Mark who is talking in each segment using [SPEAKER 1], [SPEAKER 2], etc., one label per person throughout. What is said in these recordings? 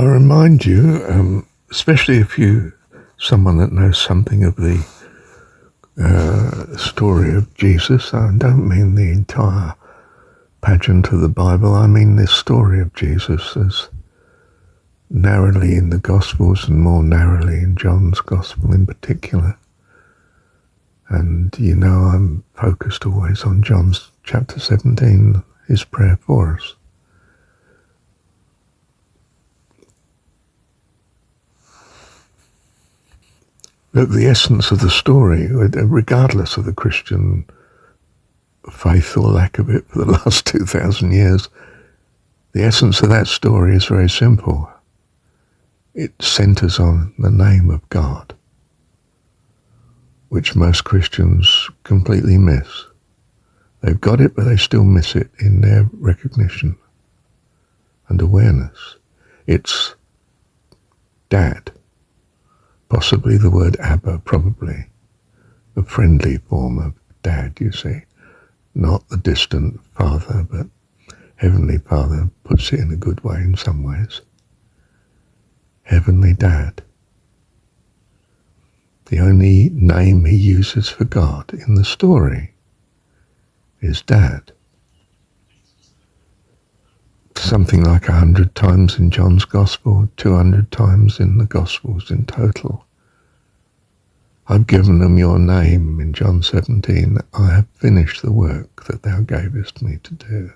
[SPEAKER 1] I remind you, especially if you someone that knows something of the story of Jesus. I don't mean the entire pageant of the Bible. I mean this story of Jesus as narrowly in the Gospels and more narrowly in John's Gospel in particular. And you know I'm focused always on John's chapter 17, his prayer for us. Look, the essence of the story, regardless of the Christian faith or lack of it for the last 2,000 years, the essence of that story is very simple. It centers on the name of God, which most Christians completely miss. They've got it, but they still miss it in their recognition and awareness. It's Dad. Possibly the word Abba, probably a friendly form of Dad, you see. Not the distant Father, but Heavenly Father puts it in a good way in some ways. Heavenly Dad. The only name he uses for God in the story is Dad. Something like 100 times in John's Gospel, 200 times in the Gospels in total. I've given them your name in John 17. I have finished the work that thou gavest me to do.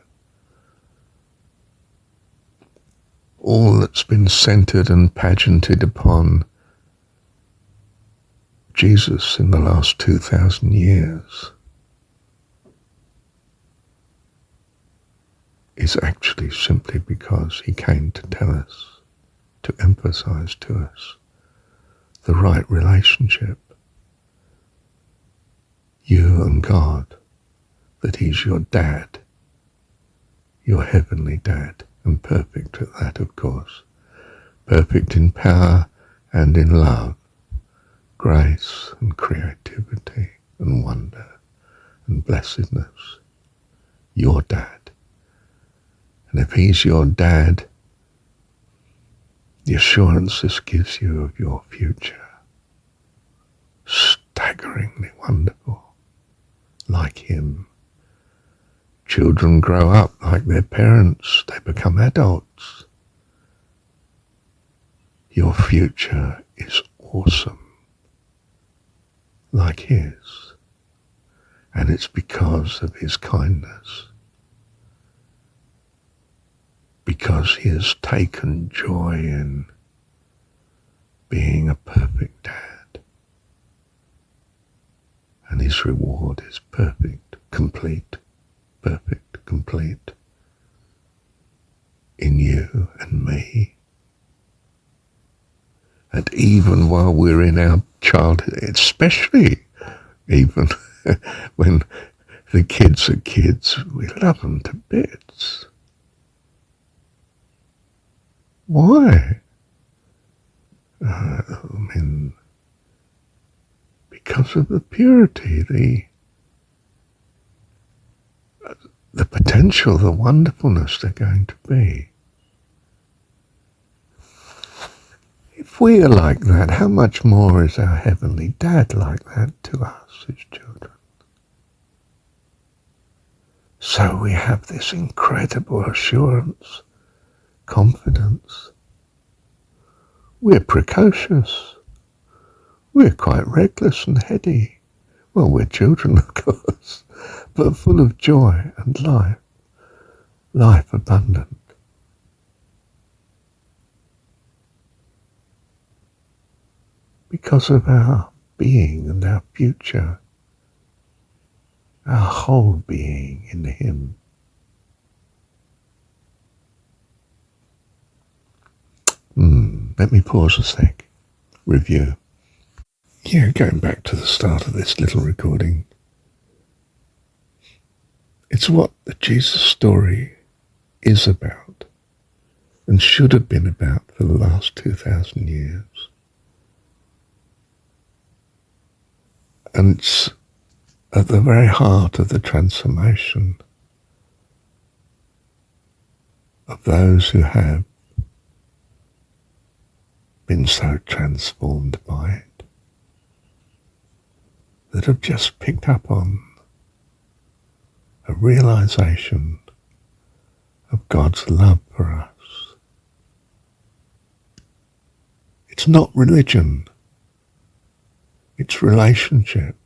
[SPEAKER 1] All that's been centered and pageanted upon Jesus in the last 2,000 years is actually simply because he came to tell us, to emphasize to us the right relationship, you and God, that he's your Dad, your heavenly Dad, and perfect at that, of course, perfect in power and in love, grace and creativity and wonder and blessedness, your Dad. And if he's your Dad, the assurance this gives you of your future, staggeringly wonderful, like him. Children grow up like their parents, they become adults. Your future is awesome, like his, and it's because of his kindness. Because he has taken joy in being a perfect Dad. And his reward is perfect, complete in you and me. And even while we're in our childhood, especially even when the kids are kids, we love them to bits. Why? Because of the purity, the potential, the wonderfulness they're going to be. If we are like that, how much more is our Heavenly Dad like that to us, his children? So we have this incredible assurance, confidence. We're precocious. We're quite reckless and heady. Well, we're children, of course, but full of joy and life abundant. Because of our being and our future, our whole being in him. Let me pause a sec. Review. Yeah, going back to the start of this little recording. It's what the Jesus story is about and should have been about for the last 2,000 years. And it's at the very heart of the transformation of those who have been so transformed by it, that have just picked up on a realization of God's love for us. It's not religion, it's relationship.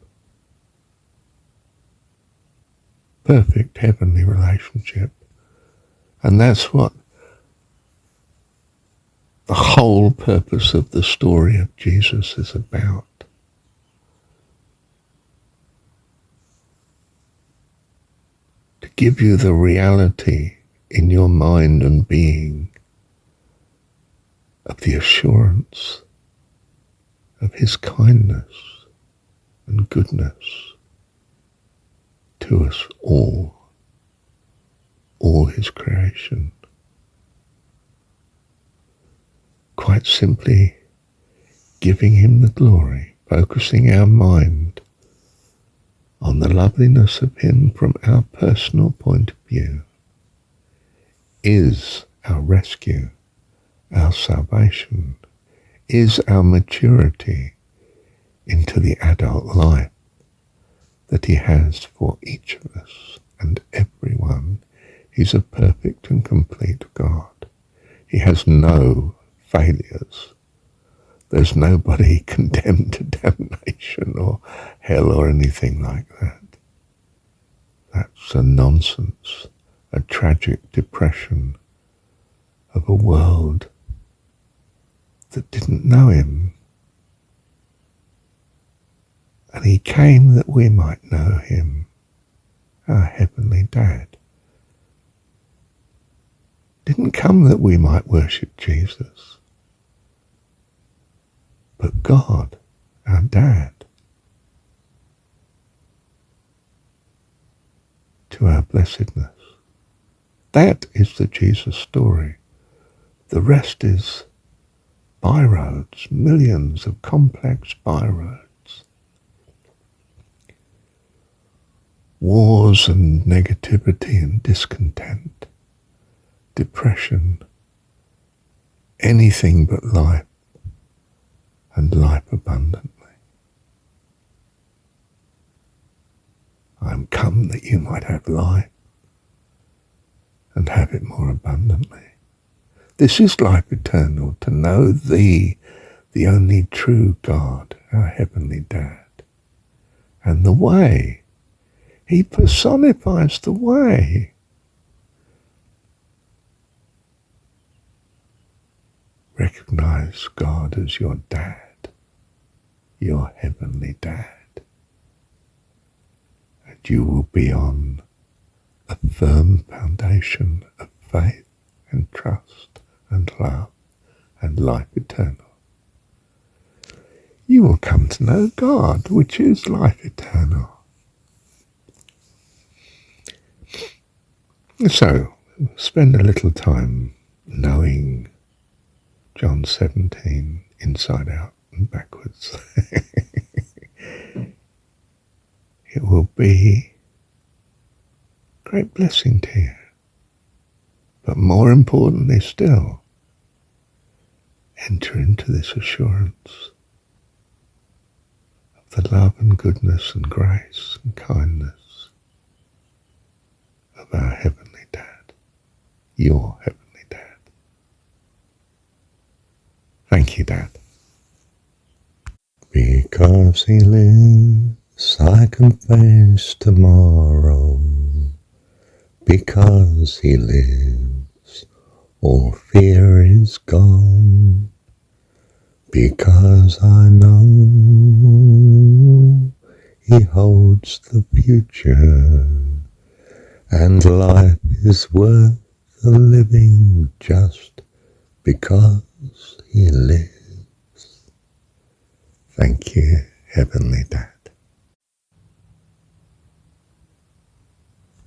[SPEAKER 1] Perfect heavenly relationship. And that's what the whole purpose of the story of Jesus is about. To give you the reality in your mind and being of the assurance of his kindness and goodness to us all his creation. Quite simply giving him the glory, focusing our mind on the loveliness of him from our personal point of view, is our rescue, our salvation, is our maturity into the adult life that he has for each of us and everyone. He's a perfect and complete God. He has no failures. There's nobody condemned to damnation or hell or anything like that. That's a nonsense, a tragic depression of a world that didn't know him. And he came that we might know him, our heavenly Dad. Didn't come that we might worship Jesus, but God, our Dad, to our blessedness. That is the Jesus story. The rest is byroads, millions of complex byroads. Wars and negativity and discontent, depression, anything but life, and life abundantly. I am come that you might have life and have it more abundantly. This is life eternal, to know thee, the only true God, our heavenly Dad. And the way, he personifies the way. Recognize God as your Dad, your heavenly Dad. And you will be on a firm foundation of faith and trust and love and life eternal. You will come to know God, which is life eternal. So, spend a little time knowing John 17 inside out and backwards. It will be a great blessing to you. But more importantly still, enter into this assurance of the love and goodness and grace and kindness of our heavenly Dad, your heavenly Dad. Thank you, Dad. Because he lives, I can face tomorrow. Because he lives, all fear is gone. Because I know he holds the future, and life is worth the living just because he lives. Thank you, Heavenly Dad.